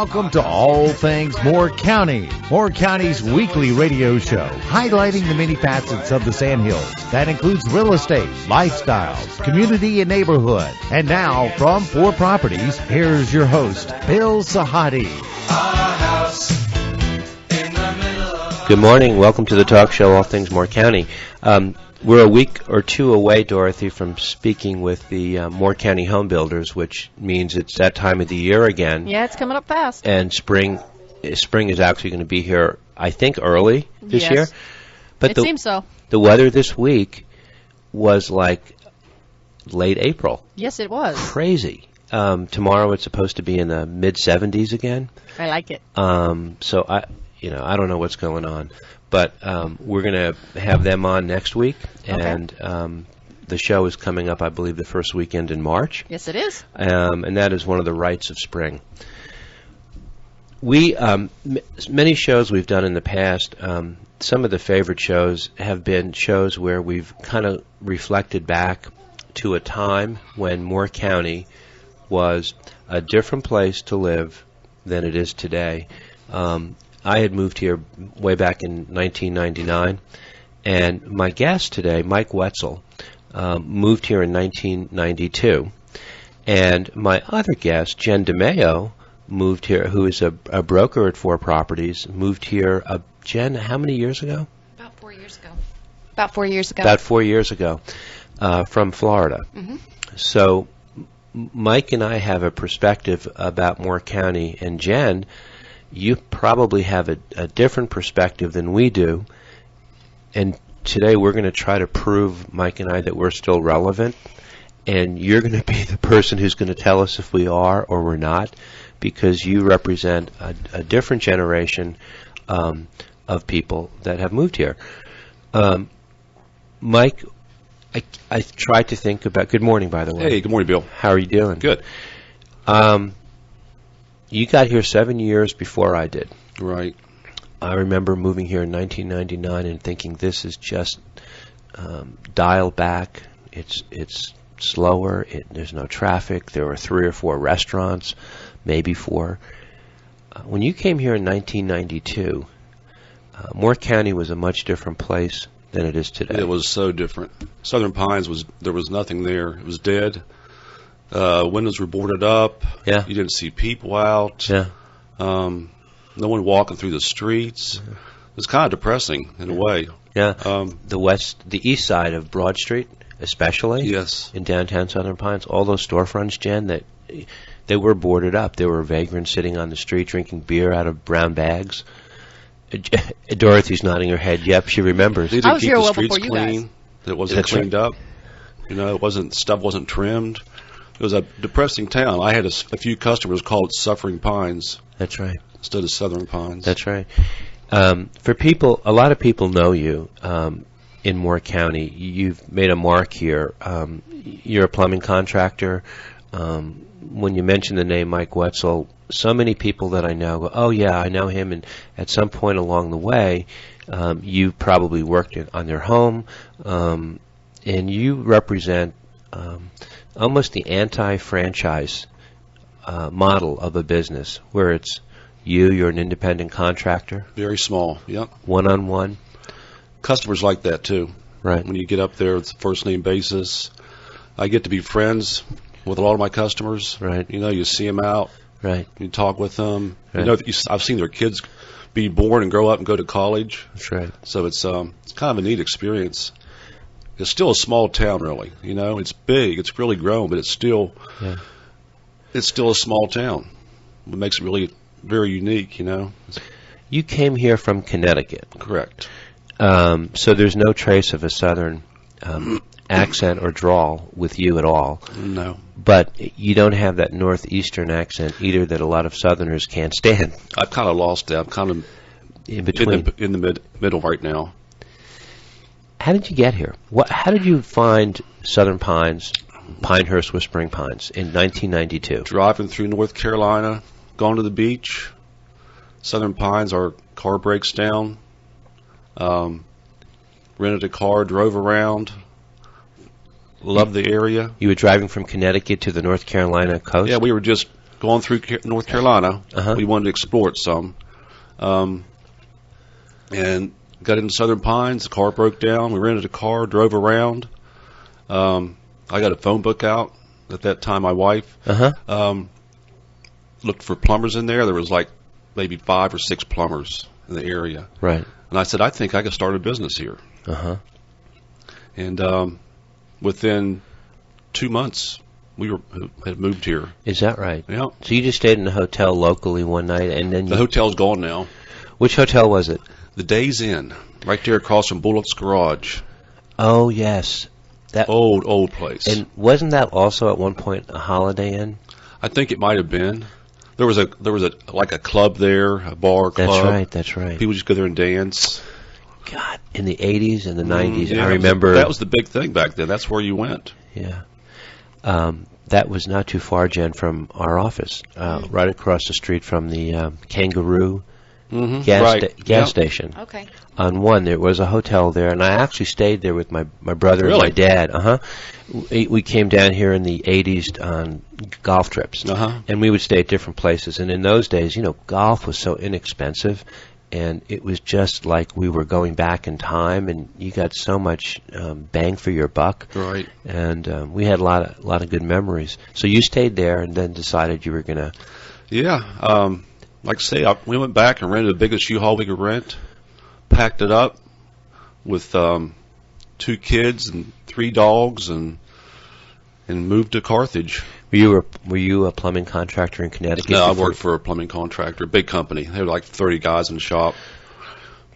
Welcome to All Things Moore County, Moore County's weekly radio show, highlighting the many facets of the Sandhills. That includes real estate, lifestyles, community, and neighborhood. And now, from 4 Properties, here's your host, Bill Sahadi. Good morning. Welcome to the talk show, All Things Moore County. We're a week or two away, Dorothy, from speaking with the Moore County home builders, which means it's that time of the year again. Yeah, it's coming up fast. And spring is actually going to be here, I think, early this year. But it seems so. The weather this week was like late April. Yes, it was. Crazy. Tomorrow it's supposed to be in the mid-70s again. I like it. So I don't know what's going on. But we're going to have them on next week, and the show is coming up, I believe, the first weekend in March. Yes, it is. And that is one of the rites of spring. We many shows we've done in the past, some of the favorite shows have been shows where we've kind of reflected back to a time when Moore County was a different place to live than it is today. I had moved here way back in 1999, and my guest today, Mike Whetzel, moved here in 1992. And my other guest, Jen DeMayo, moved here, who is a broker at 4 Properties, moved here, Jen, how many years ago? About 4 years ago. About 4 years ago. About 4 years ago, from Florida. Mm-hmm. So Mike and I have a perspective about Moore County, and Jen, you probably have a different perspective than we do, and today we're going to try to prove, Mike and I, that we're still relevant, and you're going to be the person who's going to tell us if we are or we're not, because you represent a different generation of people that have moved here. Mike, I tried to think about... Good morning, by the way. Hey, good morning, Bill. How are you doing? Good. You got here 7 years before I did. Right. I remember moving here in 1999 and thinking this is just dialed back. It's slower. There's no traffic. There were 3 or 4 restaurants, maybe 4. When you came here in 1992, Moore County was a much different place than it is today. It was so different. Southern Pines there was nothing there. It was dead. Windows were boarded up. Yeah. You didn't see people out. Yeah. No one walking through the streets. It was kind of depressing in a way. Yeah. The east side of Broad Street, especially. Yes. In downtown Southern Pines, all those storefronts, Jen, that they were boarded up. There were vagrants sitting on the street drinking beer out of brown bags. Dorothy's nodding her head. Yep, she remembers. They didn't keep the streets clean. It wasn't That's cleaned right. up. Stuff wasn't trimmed. It was a depressing town. I had a few customers call it Suffering Pines. That's right. Instead of Southern Pines. That's right. For people, a lot of people know you in Moore County. You've made a mark here. You're a plumbing contractor. When you mention the name Mike Whetzel, so many people that I know go, oh, yeah, I know him. And at some point along the way, you probably worked on their home. And you represent almost the anti-franchise model of a business, where it's you're an independent contractor. Very small, yep. One-on-one. Customers like that, too. Right. When you get up there, it's a first-name basis. I get to be friends with a lot of my customers. Right. You see them out. Right. You talk with them. Right. I've seen their kids be born and grow up and go to college. That's right. So it's kind of a neat experience. It's still a small town, really. It's big. It's really grown, but it's still a small town. What makes it really very unique, You came here from Connecticut. Correct. So there's no trace of a Southern accent or drawl with you at all. No. But you don't have that northeastern accent either that a lot of Southerners can't stand. I've kind of lost that. I'm kind of in between. In the middle right now. How did you get here? How did you find Southern Pines, Pinehurst, Whispering Pines in 1992? Driving through North Carolina, going to the beach. Southern Pines, our car breaks down. Rented a car, drove around. Loved the area. You were driving from Connecticut to the North Carolina coast? Yeah, we were just going through North Carolina. Uh-huh. We wanted to explore it some. And got into Southern Pines. The car broke down. We rented a car, drove around. I got a phone book out. At that time, my wife looked for plumbers in there. There was like maybe 5 or 6 plumbers in the area. Right. And I said, I think I could start a business here. Uh-huh. And within 2 months, we had moved here. Is that right? Yeah. So you just stayed in a hotel locally one night, and then The hotel's gone now. Which hotel was it? The Days Inn, right there across from Bullock's Garage. Oh, yes. That Old place. And wasn't that also at one point a Holiday Inn? I think it might have been. There was a like a club there, a bar club. That's right. People just go there and dance. God, in the 80s and the 90s, Yeah, I remember. that was the big thing back then. That's where you went. Yeah. That was not too far, Jen, from our office, right across the street from the Kangaroo gas station. Okay. On one, there was a hotel there, and I actually stayed there with my brother and my dad. We came down here in the 80s on golf trips, and we would stay at different places. And in those days, golf was so inexpensive, and it was just like we were going back in time, and you got so much bang for your buck. Right. And we had a lot of good memories. So you stayed there, and then decided you were going to. Yeah. Like I say, we went back and rented the biggest U-Haul we could rent, packed it up with 2 kids and 3 dogs, and moved to Carthage. Were you a plumbing contractor in Connecticut? No, I worked for a plumbing contractor, a big company. There were like 30 guys in the shop.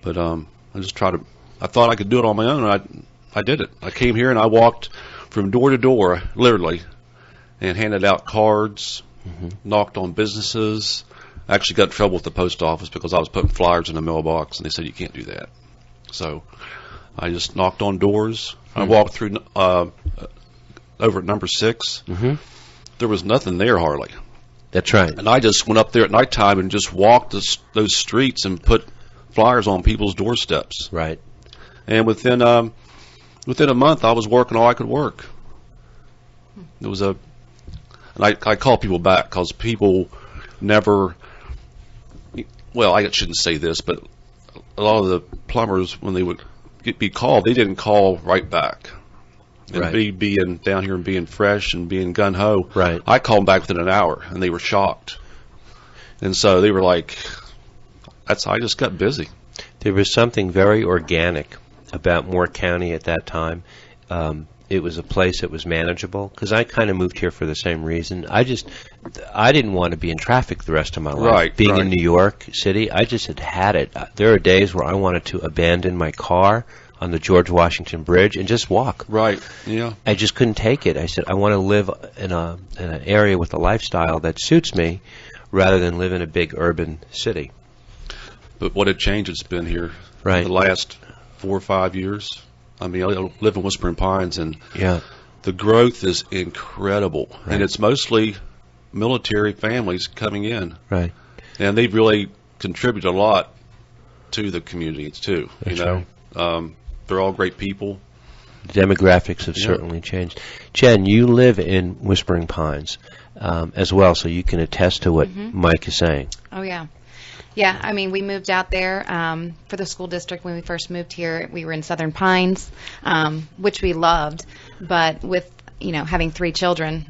But I thought I could do it on my own, and I did it. I came here and I walked from door to door, literally, and handed out cards, knocked on businesses. I actually got in trouble with the post office because I was putting flyers in the mailbox, and they said, you can't do that. So I just knocked on doors. I walked through over at number 6. There was nothing there hardly. That's right. And I just went up there at nighttime and just walked those streets and put flyers on people's doorsteps. Right. And within a month, I was working all I could work. It was and I call people back because people never. Well, I shouldn't say this, but a lot of the plumbers, when they would be called, they didn't call right back. And Right. being down here and being fresh and being gun-ho, Right. I called them back within an hour, and they were shocked. And so they were like, I just got busy. There was something very organic about Moore County at that time. It was a place that was manageable, because I kind of moved here for the same reason. I didn't want to be in traffic the rest of my life. Right, Being right. in New York City, I just had it. There are days where I wanted to abandon my car on the George Washington Bridge and just walk. Right, yeah. I just couldn't take it. I said, I want to live in an area with a lifestyle that suits me rather than live in a big urban city. But what a change it's been here Right. the last 4 or 5 years. I mean, I live in Whispering Pines, and the growth is incredible. Right. And it's mostly military families coming in. Right. And they've really contributed a lot to the community, too. That's you know, they're all great people. The demographics have certainly changed. Jen, you live in Whispering Pines as well, so you can attest to what Mike is saying. Oh, yeah. Yeah, I mean, we moved out there for the school district when we first moved here. We were in Southern Pines, which we loved. But with, having 3 children,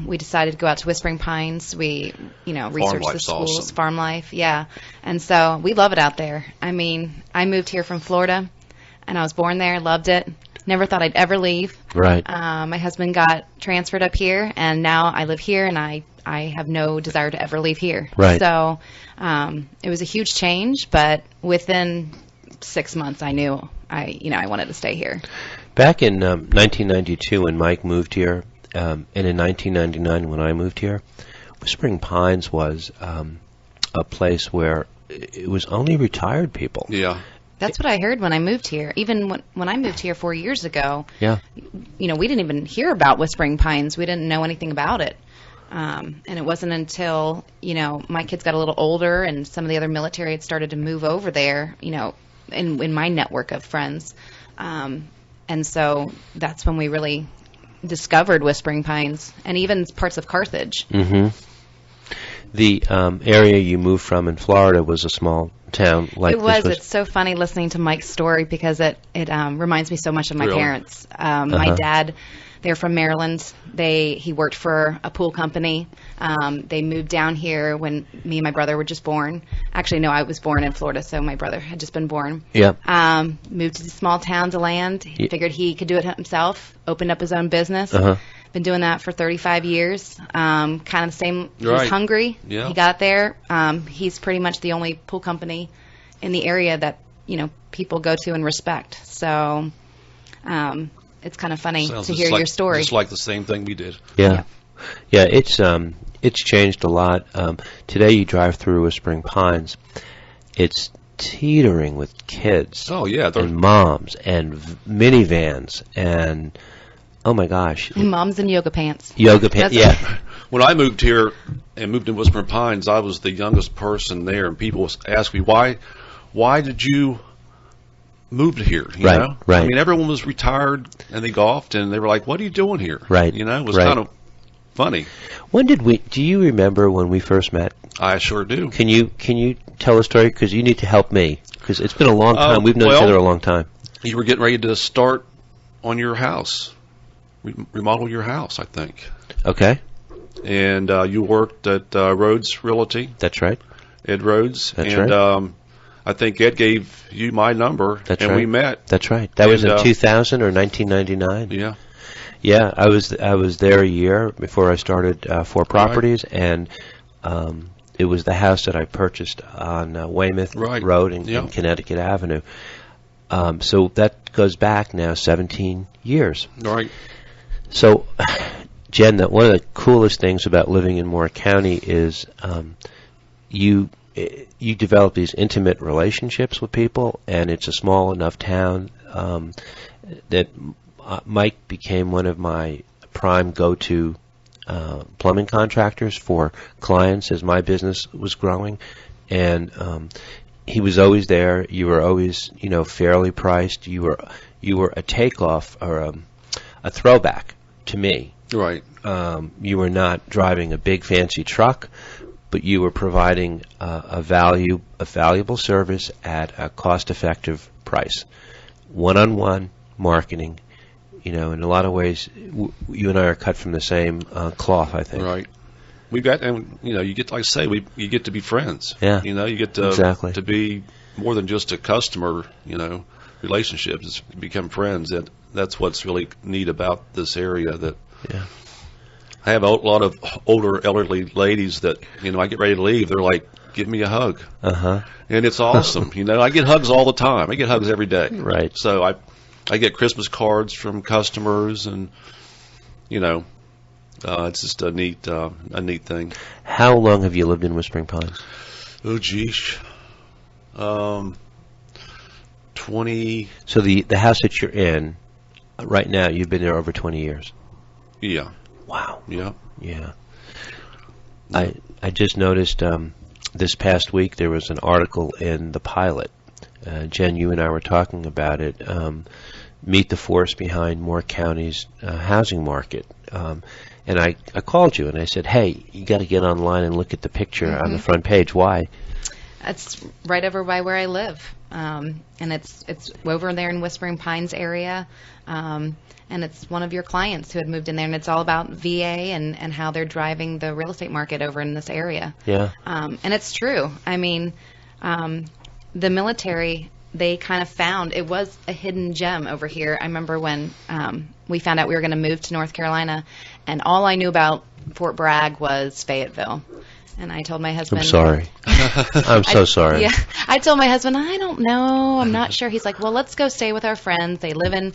we decided to go out to Whispering Pines. We, researched the schools, awesome. farm life, yeah. And so we love it out there. I mean, I moved here from Florida, and I was born there, loved it. Never thought I'd ever leave. Right. My husband got transferred up here, and now I live here, and I have no desire to ever leave here. Right. So it was a huge change, but within 6 months, I knew I wanted to stay here. Back in 1992, when Mike moved here, and in 1999, when I moved here, Whispering Pines was a place where it was only retired people. Yeah. That's what I heard when I moved here. Even when I moved here 4 years ago, Yeah. we didn't even hear about Whispering Pines. We didn't know anything about it. And it wasn't until, my kids got a little older and some of the other military had started to move over there, in my network of friends. And so that's when we really discovered Whispering Pines and even parts of Carthage. Mm-hmm. The area you moved from in Florida was a small town like It was. this. It's so funny listening to Mike's story because it reminds me so much of my Really? parents. My dad, they're from Maryland. He worked for a pool company. They moved down here when me and my brother were just born. Actually, no, I was born in Florida, so my brother had just been born. Yeah. Moved to the small town to land. He figured he could do it himself. Opened up his own business. Been doing that for 35 years. Kind of the same. He was Right. hungry. Yeah. He got there. He's pretty much the only pool company in the area that people go to and respect. So it's kind of funny Sounds to just hear like- your story. Just like the same thing we did. Yeah. Yeah, it's changed a lot. Today you drive through Whispering Pines, it's teetering with kids. Oh, yeah. And moms and minivans and oh my gosh, And moms in yoga pants. yoga pants. That's- Yeah. When I moved here and moved to Whispering Pines, I was the youngest person there, and people asked me, why did you move to here? You Right, know? right. I mean, everyone was retired, and they golfed, and they were like, what are you doing here? Right, You know, it was right. kind of funny. Do you remember when we first met? I sure do. Can you tell a story? Because you need to help me. Because it's been a long time. We've known each well- other a long time. You were getting ready to start on your house, remodel your house, I think. Okay. And you worked at Rhodes Realty, That's right. Ed Rhodes. That's and, right. I think Ed gave you my number, That's and right. we met. That's right. That was And, in 2000 or 1999. Yeah. Yeah, I was there a year before I started Four Properties, and it was the house that I purchased on Weymouth Right. Road in Yeah. Connecticut Avenue. So that goes back now 17 years. Right. So, Jen, one of the coolest things about living in Moore County is you develop these intimate relationships with people, and it's a small enough town that Mike became one of my prime go-to plumbing contractors for clients as my business was growing, and he was always there. You were always, fairly priced. You were a takeoff or a throwback to me. Right. You were not driving a big fancy truck, but you were providing a valuable service at a cost-effective price. One-on-one marketing. In a lot of ways, you and I are cut from the same cloth, I think. Right. We've got, and you get, like I say, you get to be friends. Yeah. You get to Exactly. to be more than just a customer. Relationships. It's become friends. That's what's really neat about this area. That Yeah. I have a lot of older, elderly ladies that I get ready to leave. They're like, "Give me a hug," Uh-huh. and it's awesome. I get hugs all the time. I get hugs every day. Right. So I get Christmas cards from customers, and it's just a neat thing. How long have you lived in Whispering Pines? Oh, geez. 20, So the house that you're in right now, you've been there over 20 years. yeah, Wow. yeah. Yeah. I just noticed this past week there was an article in The Pilot. Jen, you and I were talking about it. Meet the force behind Moore County's housing market. And I called you and I said, hey, you got to get online and look at the picture on the front page. Why? It's right over by where I live, and it's over there in Whispering Pines area, and it's one of your clients who had moved in there, and it's all about VA and how they're driving the real estate market over in this area. Yeah. And it's true. I mean, the military, they kind of found it was a hidden gem over here. I remember when we found out we were going to move to North Carolina, and all I knew about Fort Bragg was Fayetteville. And I told my husband... I'm sorry. I'm so sorry. Yeah, I told my husband, I don't know. I'm not sure. He's like, well, let's go stay with our friends. They live in,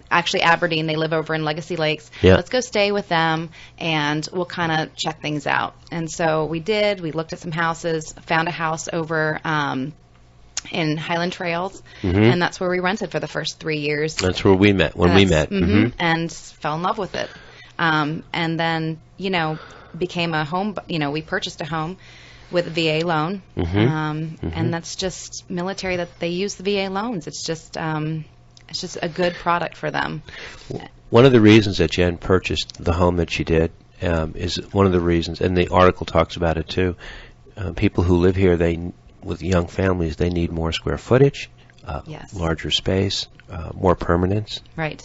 actually Aberdeen. They live over in Legacy Lakes. Yeah. Let's go stay with them, and we'll kind of check things out. And so we did. We looked at some houses, found a house over in Highland Trails, and that's where we rented for the first 3 years. That's where we met, when we met. And fell in love with it. And then, became a home, we purchased a home with a VA loan. And that's just military that they use the VA loans. It's just a good product for them. One of the reasons that Jen purchased the home that she did, is one of the reasons, and the article talks about it too. People who live here, with young families, they need more square footage, Yes. larger space, more permanence. Right.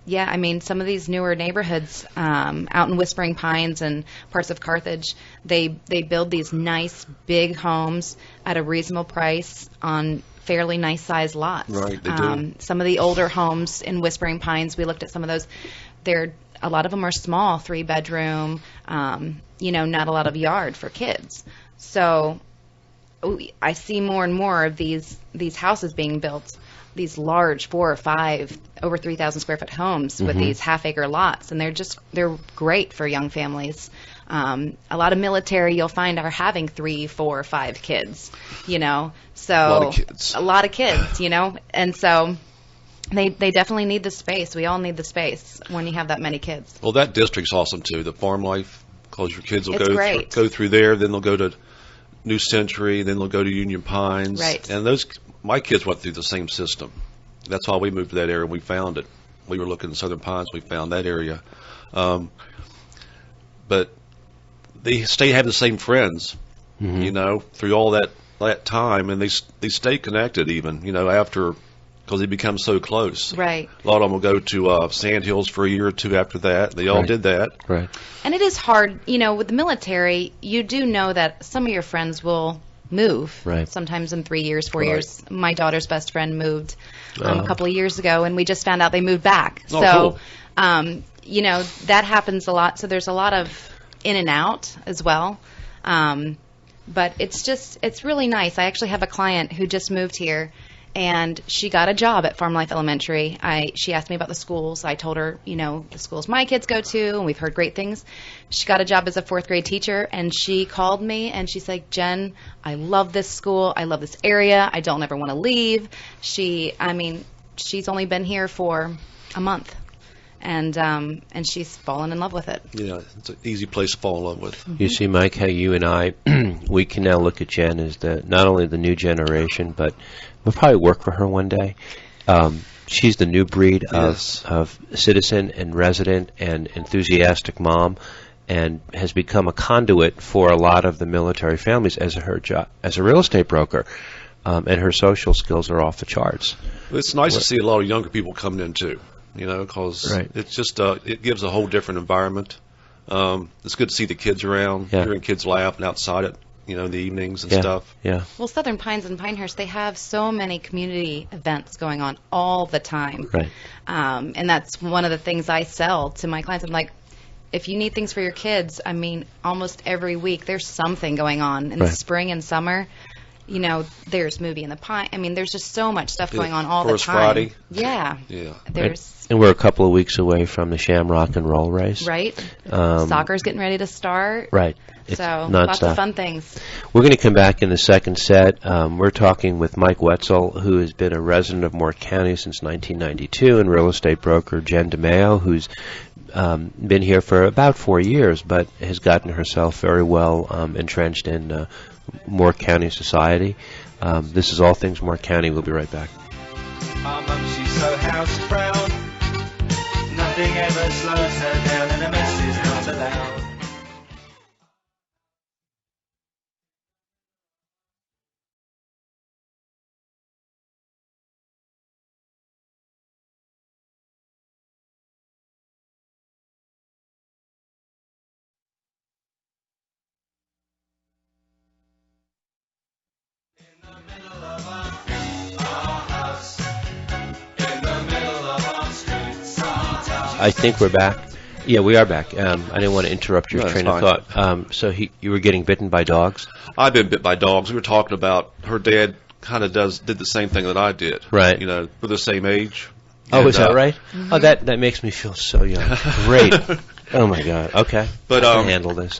Yeah, I mean, some of these newer neighborhoods out in Whispering Pines and parts of Carthage, they build these nice big homes at a reasonable price on fairly nice sized lots. Right, they do. Some of the older homes in Whispering Pines, we looked at some of those. A lot of them are small, 3-bedroom. Not a lot of yard for kids. So I see more and more of these houses being built, these large 4 or 5 over 3,000 square foot homes with these half-acre lots, and they're great for young families. A lot of military you'll find are having 3, 4, 5 kids, so A lot of kids. And so they definitely need the space. We all need the space when you have that many kids. Well, that district's awesome too. The farm life, because your kids will It's great. go through there, then they'll go to New Century, then they'll go to Union Pines. Right. And my kids went through the same system. That's why we moved to that area. We found it. We were looking in Southern Pines. We found that area. But they stay having the same friends, through all that time, and they stay connected even, after, because they become so close. Right. A lot of them will go to Sandhills for a year or two after that. They all Right. did that. Right. And it is hard, with the military, you do know that some of your friends will move. Right. Sometimes in 3 years, 4 Right. years. My daughter's best friend moved a couple of years ago, and we just found out they moved back. Oh, So, cool. that happens a lot. So there's a lot of in and out as well. But it's really nice. I actually have a client who just moved here, and she got a job at Farm Life Elementary. She asked me about the schools. I told her, the schools my kids go to, and we've heard great things. She got a job as a 4th grade teacher, and she called me, and she's like, Jen, I love this school. I love this area. I don't ever want to leave. She's only been here for a month, and she's fallen in love with it. Yeah, it's an easy place to fall in love with. You see, Mike, how you and I, we can now look at Jen as not only the new generation, but we'll probably work for her one day. She's the new breed Yes. of citizen and resident and enthusiastic mom, and has become a conduit for a lot of the military families as her job as a real estate broker. And her social skills are off the charts. It's nice to see a lot of younger people coming in too, because Right. it's just it gives a whole different environment. It's good to see the kids around, Yeah. hearing kids laughing outside it, in the evenings and Yeah. stuff. Yeah. Well, Southern Pines and Pinehurst, they have so many community events going on all the time. Right. And that's one of the things I sell to my clients. I'm like, if you need things for your kids, almost every week there's something going on. In the Right. spring and summer, there's Movie in the Pine. There's just so much stuff going on all Forest the time. Friday. Yeah. Yeah. There's, And we're a couple of weeks away from the Shamrock and Roll race. right? Um, Soccer's getting ready to start. Right. It's So lots nonstop. of fun things. We're going to come back in the second set. We're talking with Mike Whetzel, who has been a resident of Moore County since 1992, and real estate broker Jen DeMeo, who's been here for about 4 years, but has gotten herself very well entrenched in Moore County society. This is All Things Moore County. We'll be right back. Our mum, she's so house proud. Nothing ever slows her down, and a mess is not allowed. I think we're back. Yeah, we are back. I didn't want to interrupt your No, train it's of thought. So you were getting bitten by dogs? I've been bit by dogs. We were talking about her dad kind of did the same thing that I did. Right. We're the same age. Oh, And, is that right? Oh, that makes me feel so young. Great. Oh, my God. Okay. But, I can handle this.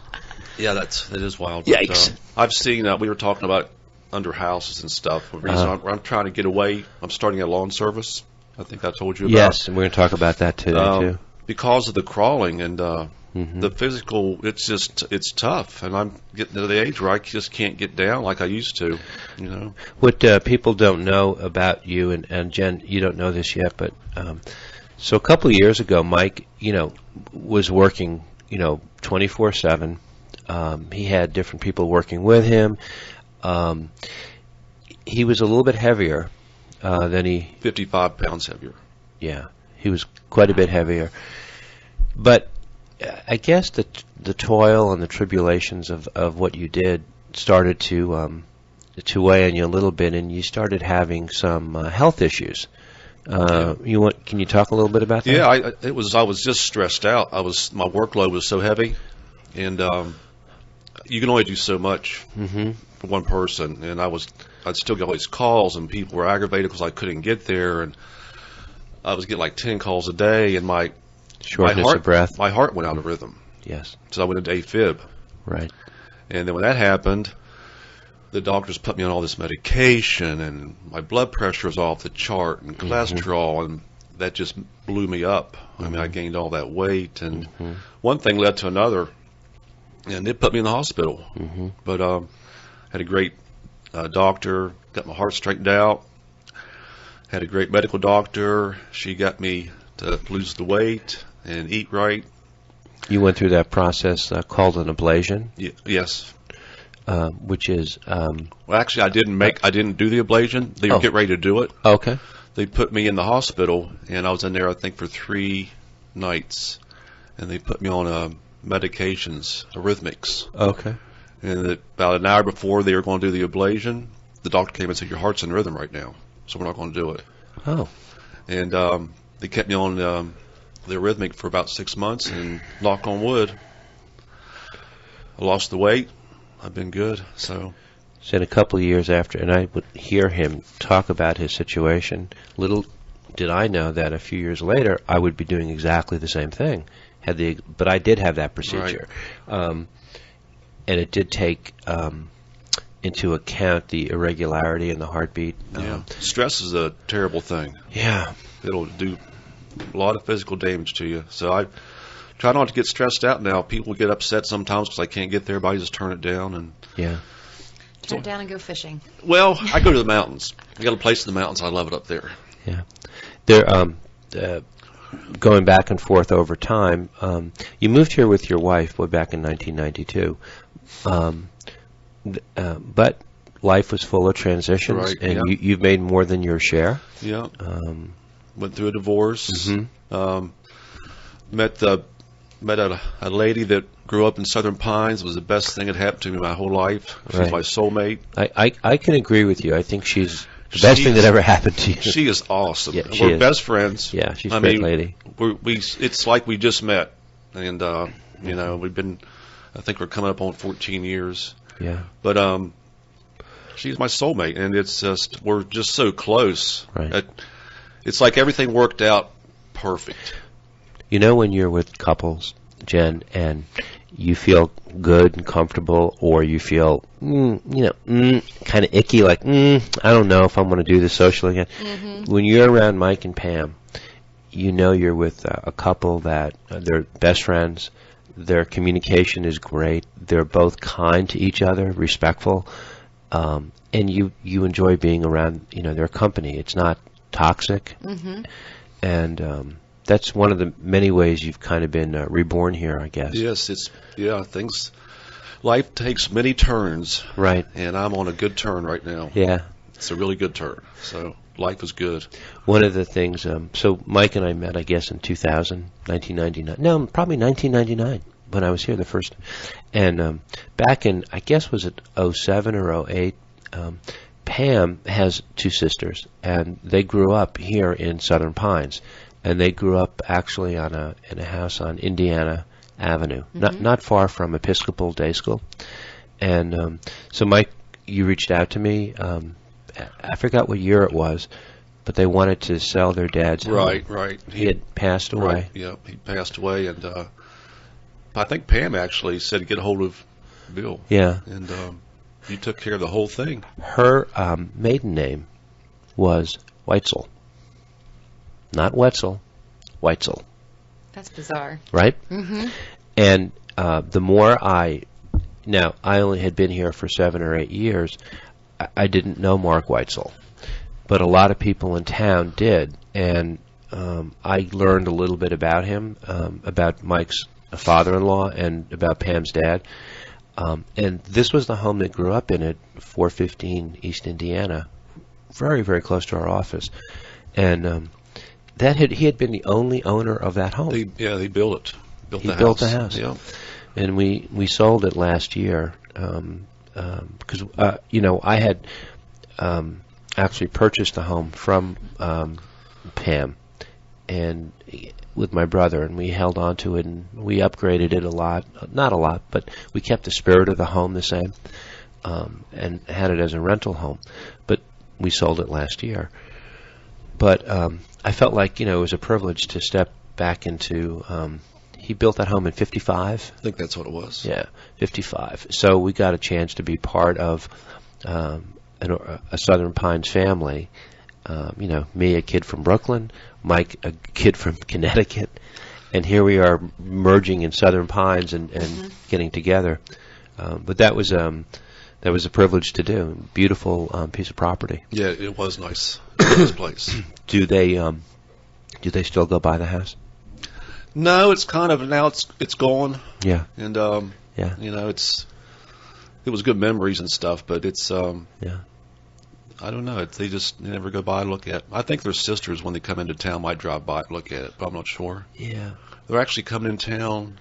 Yeah, that is wild. Yikes. But, I've seen, we were talking about under houses and stuff. The reason I'm trying to get away, I'm starting a lawn service. I think I told you about. Yes, and we're going to talk about that today, too. Because of the crawling and the physical, it's tough. And I'm getting to the age where I just can't get down like I used to, What people don't know about you, and Jen, you don't know this yet, but So a couple of years ago, Mike, was working, 24/7. He had different people working with him. He was a little bit heavier than he. 55 pounds heavier. Yeah, he was quite a bit heavier. But I guess the toil and the tribulations of what you did started to weigh on you a little bit, and you started having some health issues. Can you talk a little bit about that? Yeah, I was just stressed out. My workload was so heavy, and you can only do so much for one person. And I'd still get all these calls, and people were aggravated because I couldn't get there, and I was getting like 10 calls a day, and my shortness of breath. My heart went out of rhythm. Yes. So I went into AFib. Right. And then when that happened, the doctors put me on all this medication, and my blood pressure was off the chart, and cholesterol, and that just blew me up. I mean, I gained all that weight, and one thing led to another, and it put me in the hospital. But had a great doctor, got my heart straightened out, had a great medical doctor. She got me to lose the weight and eat right. You went through that process called an ablation? Yes. Which is well, actually, I didn't do the ablation. They were getting ready to do it. Okay. They put me in the hospital, and I was in there, I think, for 3 nights, and they put me on medications, arrhythmics. Okay. And about an hour before they were going to do the ablation, the doctor came and said, "Your heart's in rhythm right now, so we're not going to do it." Oh. And they kept me on the arrhythmic for about 6 months, and knock on wood, I lost the weight. I've been good, so. In a couple of years after, and I would hear him talk about his situation, little did I know that a few years later I would be doing exactly the same thing. But I did have that procedure. Right. And it did take into account the irregularity in the heartbeat. Yeah. Stress is a terrible thing. Yeah. It'll do a lot of physical damage to you. So I try not to get stressed out now. People get upset sometimes because I can't get there, but I just turn it down. And turn it down and go fishing. Well, I go to the mountains. I got a place in the mountains. I love it up there. Yeah. There, going back and forth over time, you moved here with your wife way back in 1992. But life was full of transitions, right, and you've made more than your share. Yeah. Went through a divorce. Met a lady that grew up in Southern Pines. It was the best thing that happened to me my whole life. She's my soulmate. I can agree with you. I think she's the best thing that ever happened to you. She is awesome. Yeah, we're best friends. Yeah, she's a great lady. It's like we just met, and we've been. I think we're coming up on 14 years. Yeah. But she's my soulmate, and it's just we're just so close. Right. It's like everything worked out perfect. When you're with couples, Jen, and you feel good and comfortable, or you feel, kind of icky, like, I don't know if I'm going to do this socially again. When you're around Mike and Pam, you're with a couple that they're best friends. Their communication is great. They're both kind to each other, respectful, and you enjoy being around, their company. It's not toxic, and that's one of the many ways you've kind of been reborn here, I guess. Yes, life takes many turns. Right. And I'm on a good turn right now. Yeah. It's a really good turn. So life is good. One of the things, so Mike and I met, I guess, in 1999. No, probably 1999 when I was here the first. And back in, I guess, was it 07 or 08, Pam has 2 sisters, and they grew up here in Southern Pines. And they grew up actually in a house on Indiana Avenue, not far from Episcopal Day School. And so, Mike, you reached out to me. I forgot what year it was, but they wanted to sell their dad's home. Right. He had passed away. Right, yeah, he passed away, and I think Pam actually said get a hold of Bill. Yeah. And you took care of the whole thing. Her maiden name was Whetzel. Not Whetzel, Whetzel. That's bizarre. Right? And the more I only had been here for 7 or 8 years. I didn't know Mark Whetzel, but a lot of people in town did. And I learned a little bit about him, about Mike's father-in-law, and about Pam's dad. And this was the home they grew up in at 415 East Indiana, very, very close to our office. And he had been the only owner of that home. He built it. He built the house. Yeah. And we sold it last year because I had actually purchased the home from Pam and with my brother, and we held on to it, and we upgraded it a lot. Not a lot, but we kept the spirit of the home the same, and had it as a rental home. But we sold it last year. But I felt like, it was a privilege to step back into... he built that home in 55. I think that's what it was. Yeah, 55. So we got a chance to be part of a Southern Pines family. Me, a kid from Brooklyn, Mike, a kid from Connecticut, and here we are merging in Southern Pines and getting together. But that was a privilege to do. Beautiful piece of property. Yeah, it was nice. Nice place. Do they still go by the house? No, it's kind of now it's gone. Yeah. And yeah. It was good memories and stuff, but it's yeah. I don't know. They never go by and look at it. I think their sisters, when they come into town, might drive by and look at it, but I'm not sure. Yeah. They're actually coming in town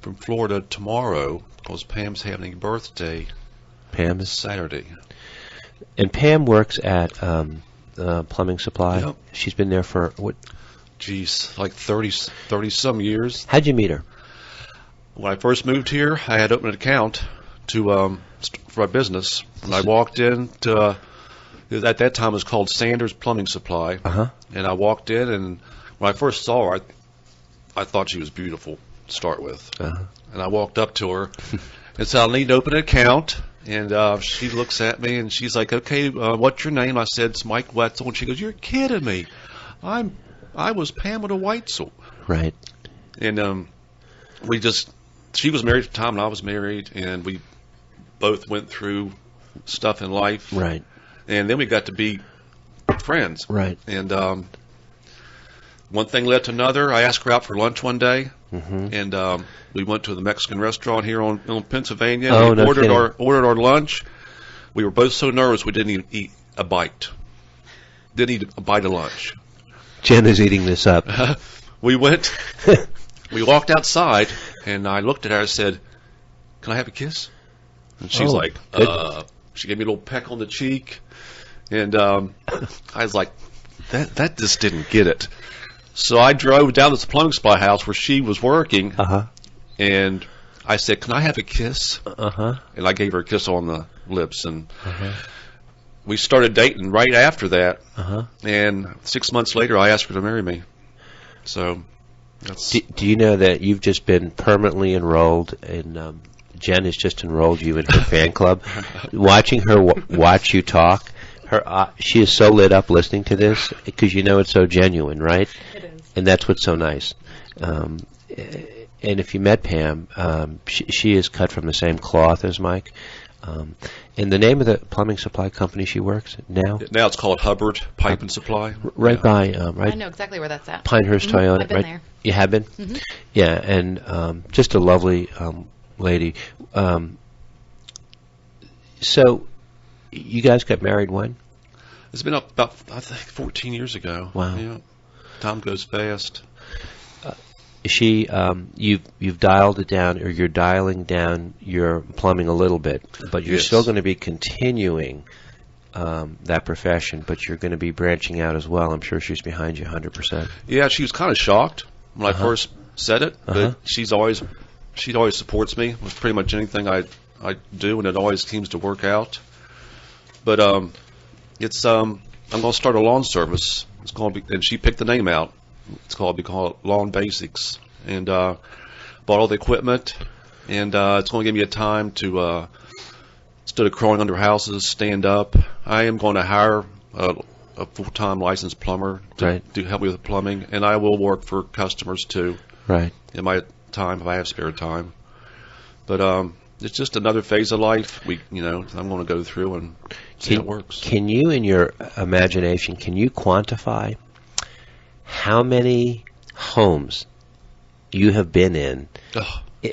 from Florida tomorrow because Pam's having a birthday. Pam is Saturday. And Pam works at Plumbing Supply. Yep. She's been there for what? Geez, like 30 some years. How'd you meet her? When I first moved here, I had opened an account for my business. And I walked in to, at that time it was called Sanders Plumbing Supply. And I walked in, and when I first saw her, I thought she was beautiful to start with. And I walked up to her and said, I need to open an account. And she looks at me, and she's like, okay, what's your name? I said, it's Mike Whetzel. And she goes, you're kidding me. I was Pamela Whetzel. Right. And she was married at the time, and I was married, and we both went through stuff in life. Right. And then we got to be friends. Right. And one thing led to another. I asked her out for lunch one day, and we went to the Mexican restaurant here on Pennsylvania. Oh, we no kidding. ordered our lunch. We were both so nervous we didn't even eat a bite. Didn't eat a bite of lunch. Jen is eating this up. We walked outside, and I looked at her and said, can I have a kiss? And she's like, she gave me a little peck on the cheek, and I was like, that just didn't get it. So I drove down to the plumbing supply house where she was working, and I said, can I have a kiss? And I gave her a kiss on the lips, and we started dating right after that, and 6 months later, I asked her to marry me. So, that's... Do you know that you've just been permanently enrolled in, Jen has just enrolled you in her fan club? Watching her watch you talk, she is so lit up listening to this, because it's so genuine, right? It is. And that's what's so nice. And if you met Pam, she is cut from the same cloth as Mike. And the name of the plumbing supply company she works at now? Now it's called Hubbard Pipe and Supply. Right by, I know exactly where that's at. Pinehurst Toyota. I've been right? there. You have been? Yeah, and just a lovely lady. So, you guys got married when? It's been about, I think, 14 years ago. Wow. Yeah. Time goes fast. You've dialed it down, or you're dialing down your plumbing a little bit, but you're still going to be continuing that profession, but you're going to be branching out as well. I'm sure she's behind you 100%. Yeah, she was kind of shocked when I first said it, but she always supports me with pretty much anything I do, and it always seems to work out. But I'm going to start a lawn service. It's going to be, and she picked the name out. It's called Lawn Basics, and bought all the equipment, and it's going to give me a time to instead of crawling under houses, stand up. I am going to hire a full-time licensed plumber to help me with the plumbing, and I will work for customers too. Right. In my time, if I have spare time. But it's just another phase of life. I'm going to go through and see how it works. Can you, in your imagination, can you quantify how many homes you have been in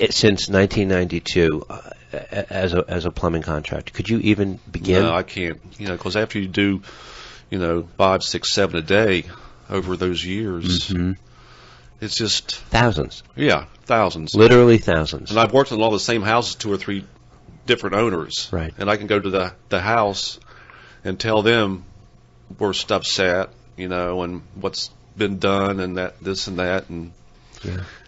since 1992 as a plumbing contractor. Could you even begin? No, I can't. Because after you do, 5, 6, 7 a day over those years, it's just thousands. Yeah, thousands. Literally thousands. And I've worked in all the same houses, 2 or 3 different owners. Right. And I can go to the house and tell them where stuff's at, and what's been done and this and that, and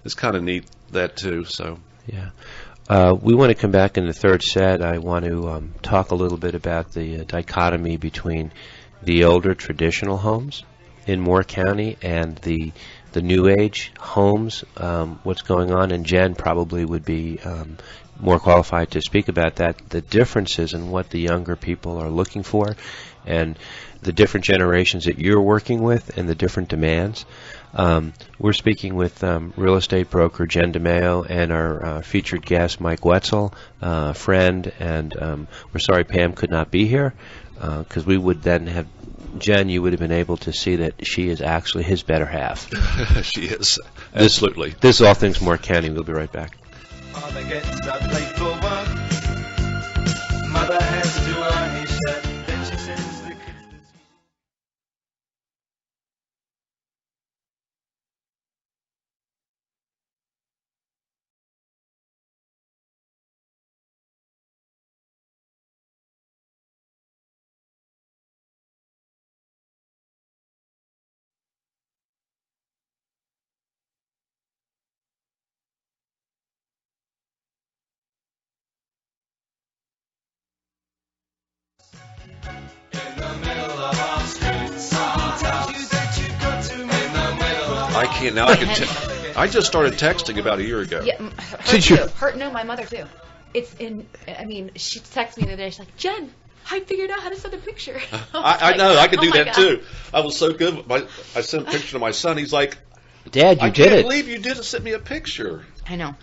it's kind of neat that too. So we want to come back in the third set. I want to talk a little bit about the dichotomy between the older traditional homes in Moore County and the new age homes. What's going on, and Jen probably would be more qualified to speak about that. The differences in what the younger people are looking for, and the different generations that you're working with, and the different demands. We're speaking with real estate broker Jen DeMeo and our featured guest Mike Whetzel, friend, and we're sorry Pam could not be here because we would then have, Jen, you would have been able to see that she is actually his better half. She is, absolutely. This is All Things Moore County. We'll be right back. Father gets up late for work. Mother has to iron his shirt. Then she sends the kids to school. I can't now. I just started texting about a year ago. Yeah, her too. No, my mother too. It's in. I mean, she texted me the other day. She's like, Jen, I figured out how to send a picture. I know. I could do that too. I was so good. I sent a picture to my son. He's like, Dad, you did it. I can't believe you didn't send me a picture. I know.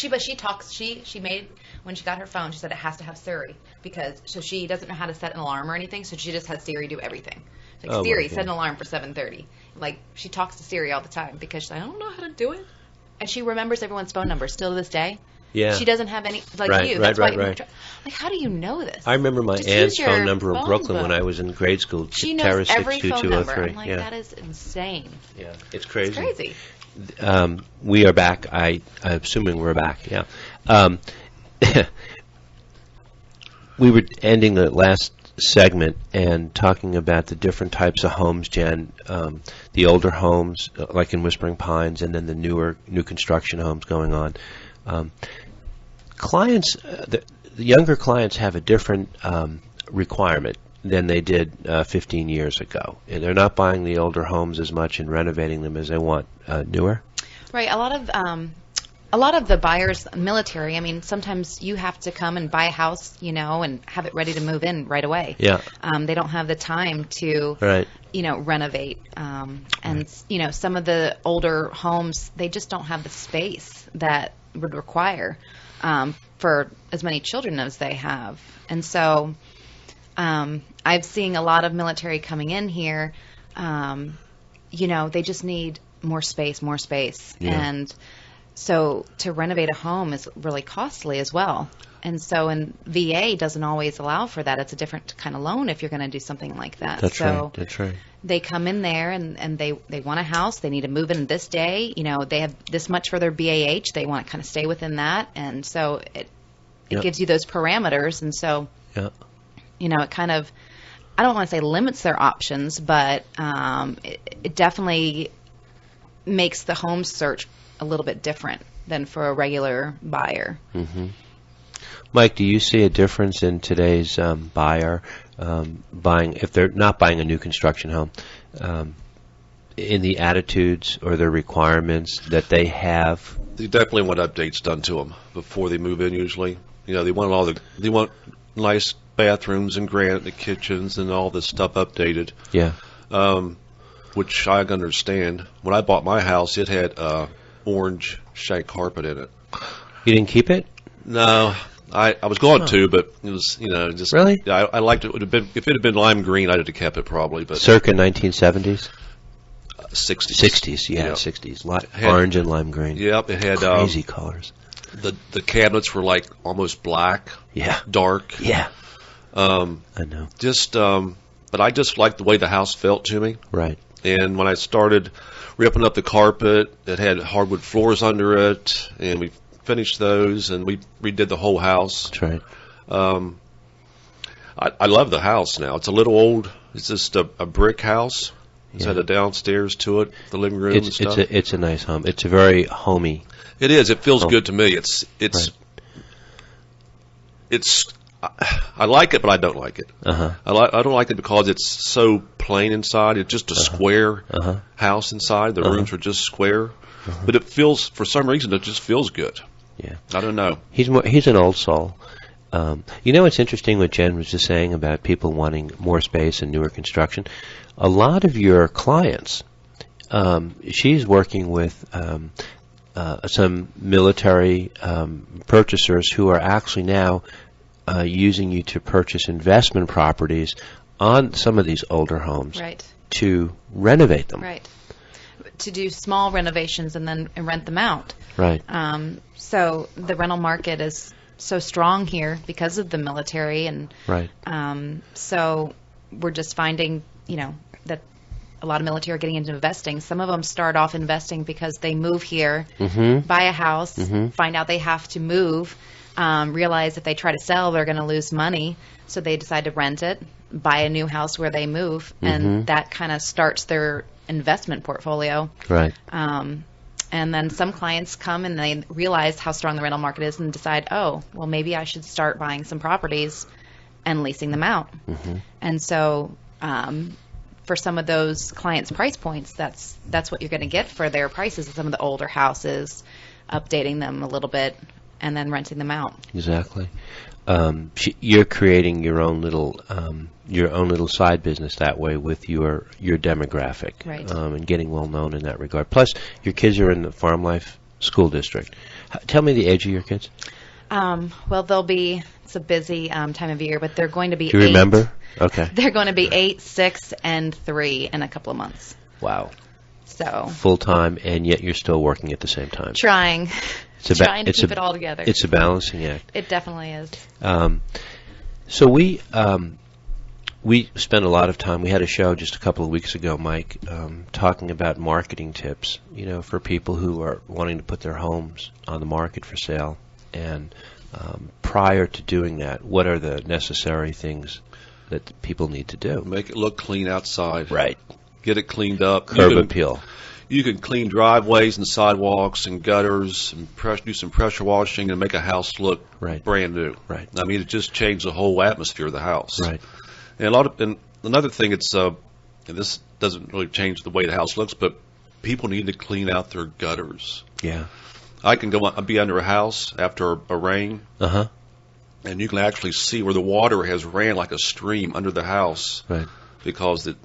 But she talks. She made, when she got her phone, she said it has to have Siri so she doesn't know how to set an alarm or anything. So she just has Siri do everything. It's like, Siri, set an alarm for 7:30. Like, she talks to Siri all the time because she's like, I don't know how to do it. And she remembers everyone's phone number still to this day. Yeah. She doesn't have any, like right, you. Right, That's right, why right. Like, how do you know this? I remember my Just aunt's use your phone number in phone Brooklyn book. when I was in grade school. She knows Terrace every phone number. 62203. I'm like, that is insane. Yeah, it's crazy. It's crazy. We are back. I'm assuming we're back. Yeah. We were ending the last segment and talking about the different types of homes, Jen. The older homes, like in Whispering Pines, and then the new construction homes going on. Clients, the younger clients have a different requirement than they did 15 years ago. And they're not buying the older homes as much and renovating them as they want newer. Right. A lot of the buyers, military, I mean, sometimes you have to come and buy a house, and have it ready to move in right away. Yeah. They don't have the time to, renovate. And, some of the older homes, they just don't have the space that would require for as many children as they have. And so I've seen a lot of military coming in here. They just need more space. Yeah. And so to renovate a home is really costly as well. And so, and VA doesn't always allow for that. It's a different kind of loan if you're going to do something like that. That's right. They come in there and they want a house. They need to move in this day. They have this much for their BAH. They want to kind of stay within that. And so it gives you those parameters. And so, it kind of, I don't want to say limits their options, but it definitely makes the home search a little bit different than for a regular buyer. Mm-hmm. Mike, do you see a difference in today's buyer buying, if they're not buying a new construction home, in the attitudes or the requirements that they have? They definitely want updates done to them before they move in. Usually, they want nice bathrooms and granite kitchens and all this stuff updated. Yeah. Which I understand. When I bought my house, it had orange shag carpet in it. You didn't keep it? No, I was going to, but it was just really. Yeah, I liked it. Would have been if it had been lime green, I'd have kept it probably. But circa 1970s. 60s. 60s, yeah, Yep. 60s. Had- Orange and lime green. Yep, it had Crazy colors. the cabinets were like almost black, Yeah. dark. Yeah. Um, I know. but I just liked the way the house felt to me. Right. And when I started ripping up the carpet, it had hardwood floors under it, and we finished those, and we redid the whole house. That's right. I love the house now. It's a little old. It's just a brick house. It's Yeah. had a downstairs to it, the living room and stuff. It's a nice home. It's a very homey. It is. It feels Oh. good to me. I like it, but I don't like it. Uh-huh. I don't like it because it's so plain inside. It's just a square Uh-huh. house inside. The Uh-huh. rooms are just square, but it feels, for some reason, it just feels good. Yeah. I don't know. He's an old soul. You know, it's interesting what Jen was just saying about people wanting more space and newer construction. A lot of your clients, she's working with some military purchasers who are actually now using you to purchase investment properties on some of these older homes Right. to renovate them. Right. To do small renovations and then rent them out. Right. So the rental market is so strong here because of the military, and Right. so we're just finding, that a lot of military are getting into investing. Some of them start off investing because they move here, Mm-hmm. buy a house, Mhm. find out they have to move, realize if they try to sell, they're going to lose money, so they decide to rent it, buy a new house where they move, Mhm. and that kind of starts their investment portfolio. Right. And then some clients come and they realize how strong the rental market is and decide, oh, well, maybe I should start buying some properties and leasing them out. Mm-hmm. And so for some of those clients' price points, that's what you're going to get for their prices of some of the older houses, updating them a little bit and then renting them out. Exactly. You're creating your own little side business that way with your demographic, Right. And getting well known in that regard. Plus, your kids are in the Farm Life School District. Tell me the age of your kids. Well, it's a busy time of year, but they're going to be Do you 8. remember? Okay. They're going to be 8, 6, and 3 in a couple of months. Wow. So Full time, and yet you're still working at the same time. trying It's to it's keep it all together. It's a balancing act. It definitely is. So we spent a lot of time. We had a show just a couple of weeks ago, Mike, talking about marketing tips. For people who are wanting to put their homes on the market for sale. And prior to doing that, what are the necessary things that people need to do? Make it look clean outside. Right. Get it cleaned up. Curb appeal. You can clean driveways and sidewalks and gutters and do some pressure washing and make a house look Right. brand new. Right. I mean, it just changed the whole atmosphere of the house. Right. And another thing, and this doesn't really change the way the house looks, but people need to clean out their gutters. Yeah. I can be under a house after a rain, Uh-huh. and you can actually see where the water has ran like a stream under the house Right. because it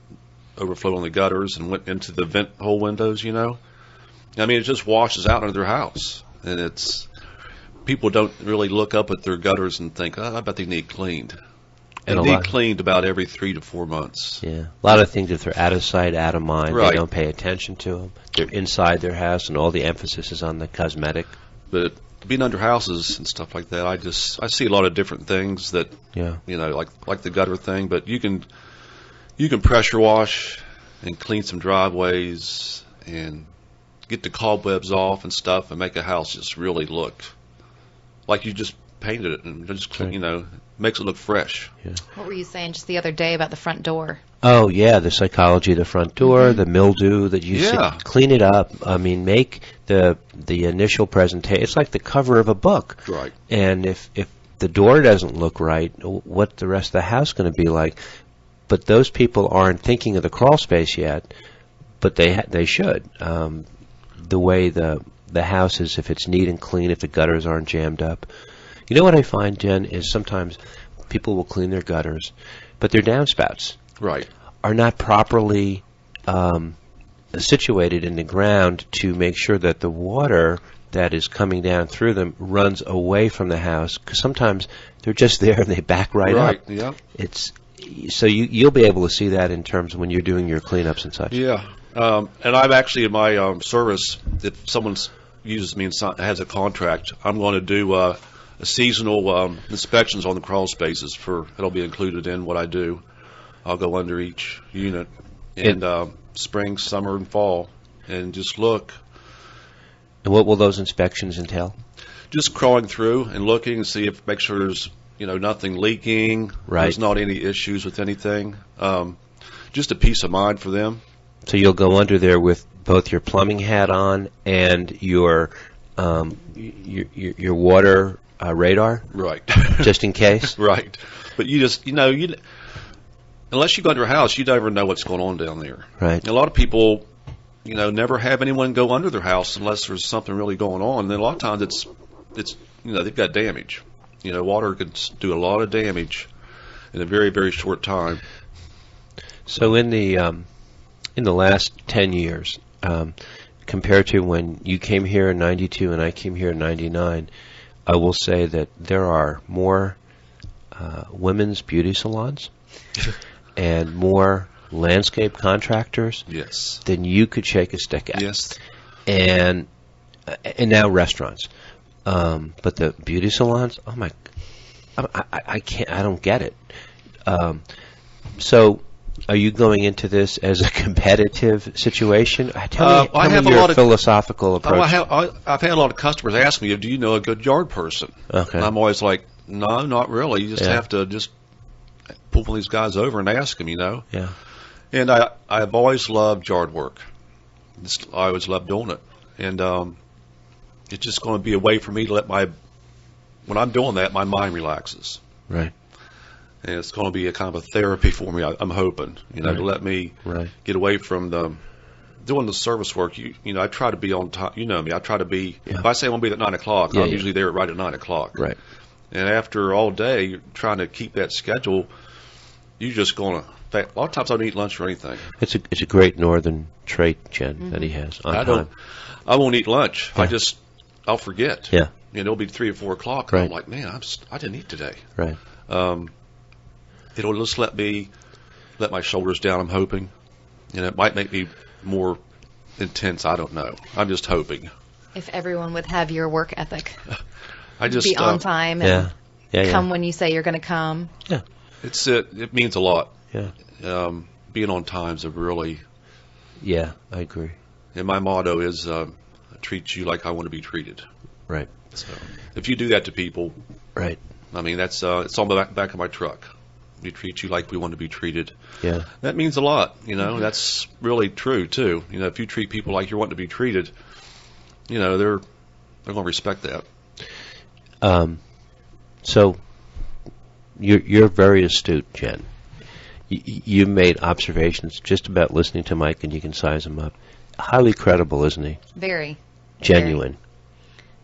overflowed on the gutters and went into the vent hole windows, I mean, it just washes out under their house. And people don't really look up at their gutters and think, I bet they need cleaned. They And a need lot- cleaned about every 3 to 4 months. Yeah. A lot of things, if they're out of sight, out of mind, Right. they don't pay attention to them. They're inside their house, and all the emphasis is on the cosmetic. But being under houses and stuff like that, I see a lot of different things that, Yeah. like the gutter thing. But you can pressure wash and clean some driveways and get the cobwebs off and stuff and make a house just really look like you just painted it and just clean, Right. makes it look fresh. What were you saying just the other day about the front door? Oh, yeah, the psychology of the front door, the mildew that you Yeah. see. Clean it up. I mean, make the initial presentation. It's like the cover of a book. Right. And if the door doesn't look right, what the rest of the house going to be like? But those people aren't thinking of the crawl space yet, but they should. The way the house is, if it's neat and clean, if the gutters aren't jammed up. You know what I find, Jen, is sometimes people will clean their gutters, but their downspouts Right. are not properly situated in the ground to make sure that the water that is coming down through them runs away from the house. Because sometimes they're just there and they back right up. Yeah. So you'll be able to see that in terms of when you're doing your cleanups and such. Yeah. And I'm actually in my service, if someone uses me and has a contract, I'm going to do a seasonal inspections on the crawl spaces. It'll be included in what I do. I'll go under each unit in spring, summer, and fall, and just look. And what will those inspections entail? Just crawling through and looking and make sure there's nothing leaking. Right. There's not any issues with anything. Just a peace of mind for them. So you'll go under there with both your plumbing hat on and your water radar, Right. just in case. Right. But you just unless you go under a house, you never know what's going on down there. Right. And a lot of people, never have anyone go under their house unless there's something really going on. And then a lot of times it's they've got damage. Water can do a lot of damage in a very, very short time. So in the last 10 years, compared to when you came here in 92 and I came here in 99, I will say that there are more women's beauty salons and more landscape contractors Yes. than you could shake a stick at. Yes. And now restaurants. But the beauty salons, oh my, I can't, I don't get it. So are you going into this as a competitive situation? Tell me your philosophical approach. I've had a lot of customers ask me, do you know a good yard person? Okay. And I'm always like, no, not really. You just have to just pull one of these guys over and ask them, Yeah. And I've always loved yard work. I always loved doing it. And it's just going to be a way for me to when I'm doing that, my mind relaxes. Right. And it's going to be a kind of a therapy for me, I'm hoping, to let me get away from doing the service work. I try to be on time. You know me. I try to be, if I say I'm going to be at 9 o'clock, I'm usually there right at 9 o'clock. Right. And after all day, you're trying to keep that schedule, you're just going to, in fact, a lot of times I don't eat lunch or anything. It's a great northern trait, Jen, that he has on time. I won't eat lunch. Yeah. I'll forget. Yeah. It'll be 3 or 4 o'clock. Right. And I'm like, man, I didn't eat today. Right. It'll just let my shoulders down, I'm hoping. And it might make me more intense. I don't know. I'm just hoping. If everyone would have your work ethic, I just be on time and come when you say you're going to come. Yeah. It means a lot. Yeah. Being on time's a really. Yeah, I agree. And my motto is treat you like I want to be treated. Right. So if you do that to people, right. I mean, that's it's on the back of my truck. We treat you like we want to be treated. Yeah. That means a lot. That's really true too. If you treat people like you want to be treated, they're going to respect that. So you're very astute, Jen. You made observations just about listening to Mike, and you can size him up. Highly credible, isn't he? Very. Genuine.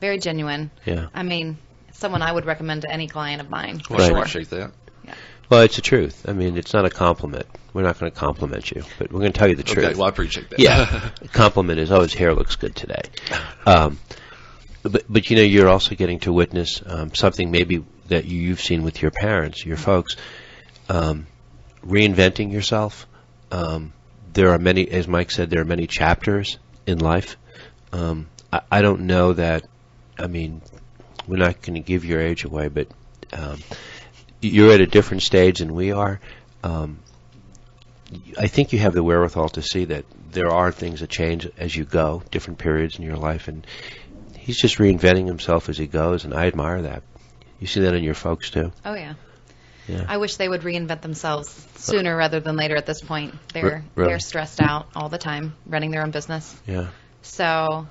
Very genuine. Yeah. I mean, someone I would recommend to any client of mine. Well, I appreciate that. Yeah. Well, it's the truth. I mean, it's not a compliment. We're not going to compliment you, but we're going to tell you the truth. Okay, well, I appreciate that. Yeah. Compliment is, his hair looks good today. But you're also getting to witness something maybe that you've seen with your parents, your folks, reinventing yourself. There are many, as Mike said, there are many chapters in life. I don't know that, I mean, we're not going to give your age away, but you're at a different stage than we are. I think you have the wherewithal to see that there are things that change as you go, different periods in your life, and he's just reinventing himself as he goes, and I admire that. You see that in your folks, too? Oh, yeah. Yeah. I wish they would reinvent themselves sooner rather than later at this point. Really? They're stressed out all the time, running their own business. Yeah. So,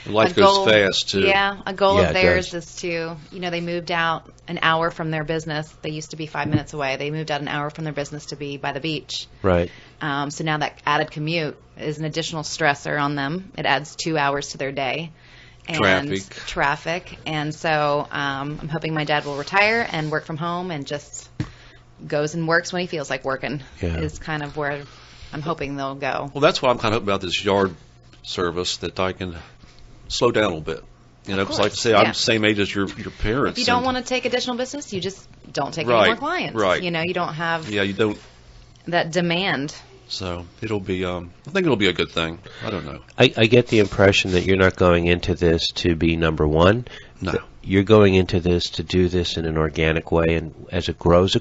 life goes fast, too. Yeah, a goal Yeah, of it theirs does. is to, they moved out an hour from their business. They used to be 5 minutes away. They moved out an hour from their business to be by the beach. Right. So now that added commute is an additional stressor on them. It adds 2 hours to their day. And traffic. And so I'm hoping my dad will retire and work from home and just goes and works when he feels like working is kind of where I'm hoping they'll go. Well, that's what I'm kind of hoping about this yard service, that I can slow down a little bit. Because like I say, I'm the same age as your parents. If you don't want to take additional business, you just don't take any more clients. Right. You don't have you don't that demand. So it'll be, I think it'll be a good thing. I don't know. I get the impression that you're not going into this to be number one. No. You're going into this to do this in an organic way, and as it grows,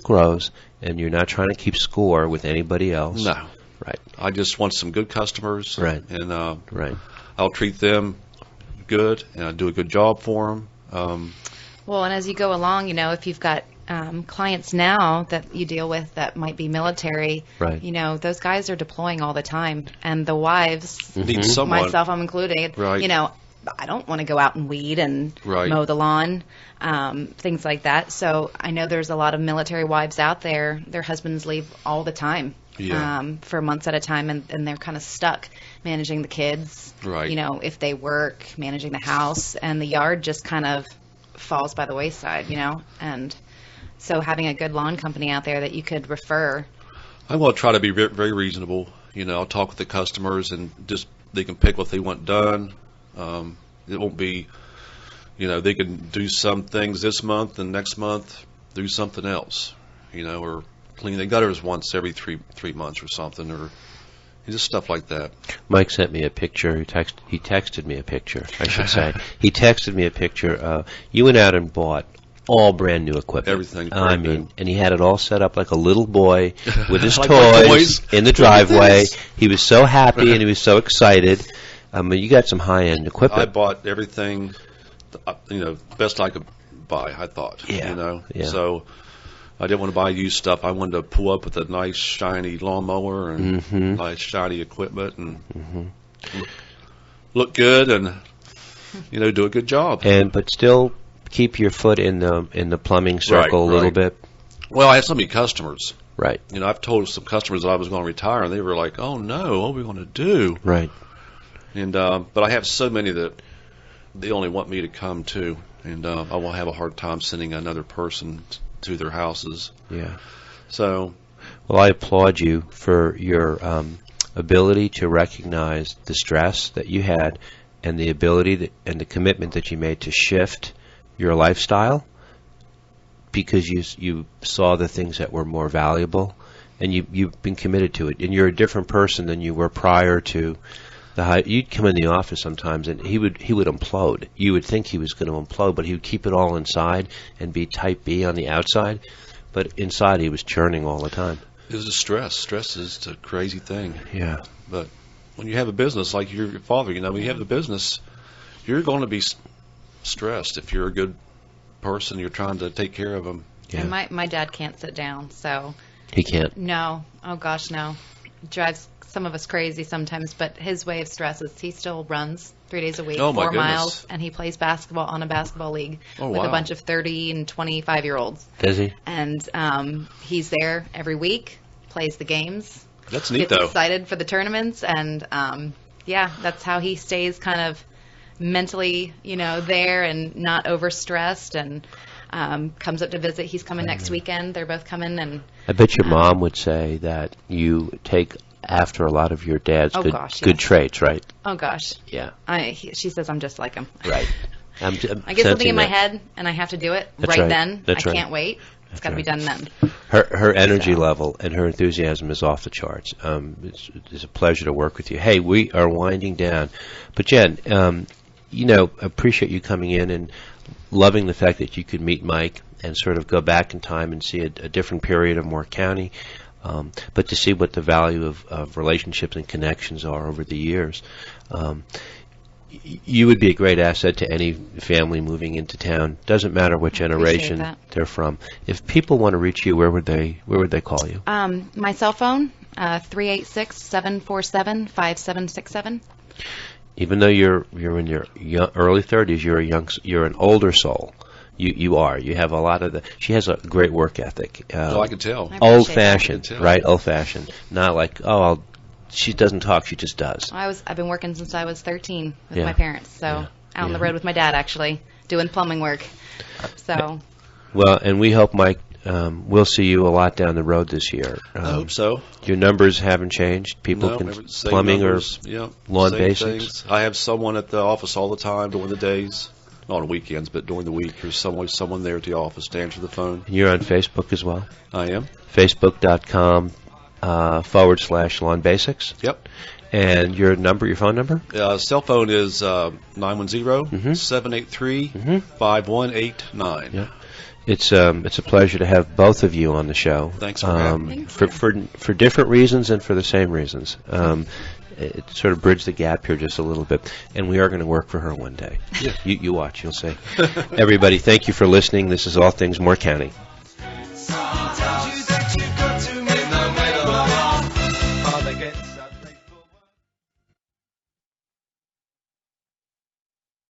and you're not trying to keep score with anybody else. No. Right. I just want some good customers. Right. And Right. I'll treat them good, and I'll do a good job for them. Well, and as you go along, you know, if you've got clients now that you deal with that might be military, Right. you know, those guys are deploying all the time, and the wives, Need someone. myself I'm included, Right. you know, I don't want to go out and weed and Right. mow the lawn, things like that. So I know there's a lot of military wives out there, their husbands leave all the time. Yeah. For months at a time, and they're kind of stuck managing the kids, Right. you know, if they work, managing the house, and the yard just kind of falls by the wayside, you know, and so having a good lawn company out there that you could refer. I'm going to try to be very reasonable. You know, I'll talk with the customers, and just they can pick what they want done. It won't be, you know, they can do some things this month, and next month do something else, you know, or clean the gutters once every three months or something, or just stuff like that. Mike sent me a picture. He texted me a picture, I should say. He texted me a picture. You went out and bought all brand new equipment. Everything I brand mean, new. and he had it all set up like a little boy with his Like my toys toys. in the driveway. He was so happy and he was so excited. You got some high-end I equipment. bought everything, you know, best I could buy, I thought. Yeah, You know, yeah. so I didn't want to buy used stuff. I wanted to pull up with a nice shiny lawnmower and Mhm. nice shiny equipment and look good and, you know, do a good job. But still keep your foot in the plumbing circle a little right. bit. Well, I had so many customers. Right, You know, I've told some customers that I was going to retire, and they were like, "Oh no, what are we going to do?" right. And but I have so many that they only want me to come to, and I won't have a hard time sending another person to their houses. Yeah. So Well, I applaud you for your ability to recognize the stress that you had and the ability and the commitment that you made to shift your lifestyle because you saw the things that were more valuable and you've been committed to it. And you're a different person than you were prior to the high. You'd come in the office sometimes and he would implode. You would think he was going to implode, but he would keep it all inside and be type B on the outside. But inside he was churning all the time. it was a stress. Stress is a crazy thing. Yeah. But when you have a business like your father, you know, when you have the business, you're going to be stressed if you're a good person. You're trying to take care of them. Yeah. And my dad can't sit down, so He can't. no. Oh gosh, no. It drives some of us crazy sometimes, but his way of stress is he still runs 3 days a week, Oh, my 4 goodness. miles, and he plays basketball on a basketball league Oh, with wow. a bunch of 30 and 25-year-olds. Does he? And he's there every week, plays the games, That's neat, gets though. excited for the tournaments, and yeah, that's how he stays kind of mentally, you know, there and not overstressed, and comes up to visit. He's coming next weekend. They're both coming, and I bet your mom would say that you take after a lot of your dad's Oh, good gosh, good yes. traits, right? oh gosh, Yeah. she says I'm just like him. Right. I'm I get something sensing in my that. head, and I have to do it That's right right. then. That's I right. can't wait. It's got to be right. done then. Her energy So. level and her enthusiasm is off the charts. It's a pleasure to work with you. Hey, we are winding down, but Jen, you know, appreciate you coming in and loving the fact that you could meet Mike and sort of go back in time and see a different period of Moore County, but to see what the value of relationships and connections are over the years. You would be a great asset to any family moving into town. Doesn't matter what generation that. they're from. If people want to reach you, where would they call you? My cell phone, 386-747-5767. Even though you're in your early 30s, you're an older soul. You are. You have a lot of the. She has a great work ethic. Oh, I can tell. I appreciate Old that. fashioned, Tell. right? Old fashioned. Not like she doesn't talk. She just does. I've been working since I was 13 with Yeah. my parents, so Yeah. out on the Yeah. road with my dad actually doing plumbing work. So Well, and we hope, Mike, we'll see you a lot down the road this year. I hope so. Your numbers haven't changed. People No, can same plumbing numbers. or Yep, lawn same basics. things. I have someone at the office all the time during the days. Not on weekends, but during the week. There's someone there at the office to answer the phone. You're on Facebook as well. I am. Facebook.com /Lawn Basics. Yep. And your phone number? Cell phone is 910-783-5189. Yeah. It's a pleasure to have both of you on the show. Thanks for having me. For different reasons and for the same reasons. It sort of bridged the gap here just a little bit, and we are going to work for her one day. Yeah. You watch, you'll see. Everybody, thank you for listening. This is All Things Moore County.